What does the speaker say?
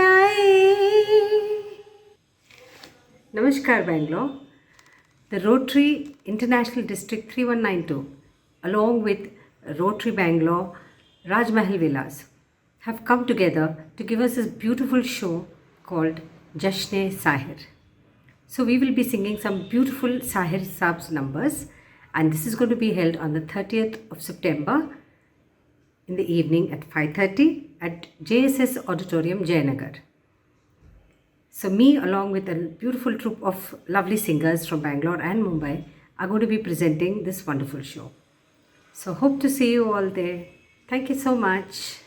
आए. Namaskar, Bangalore. The Rotary International District 3192, along with Rotary Bangalore Rajmahal Vilas, have come together to give us this beautiful show called JashanESahir. So we will be singing some beautiful Sahir Saab's numbers, and this is going to be held on the 30th of September in the evening at 5:30 at JSS Auditorium, Jayanagar. So me, along with a beautiful troupe of lovely singers from Bangalore and Mumbai, are going to be presenting this wonderful show. So hope to see you all there. Thank you so much.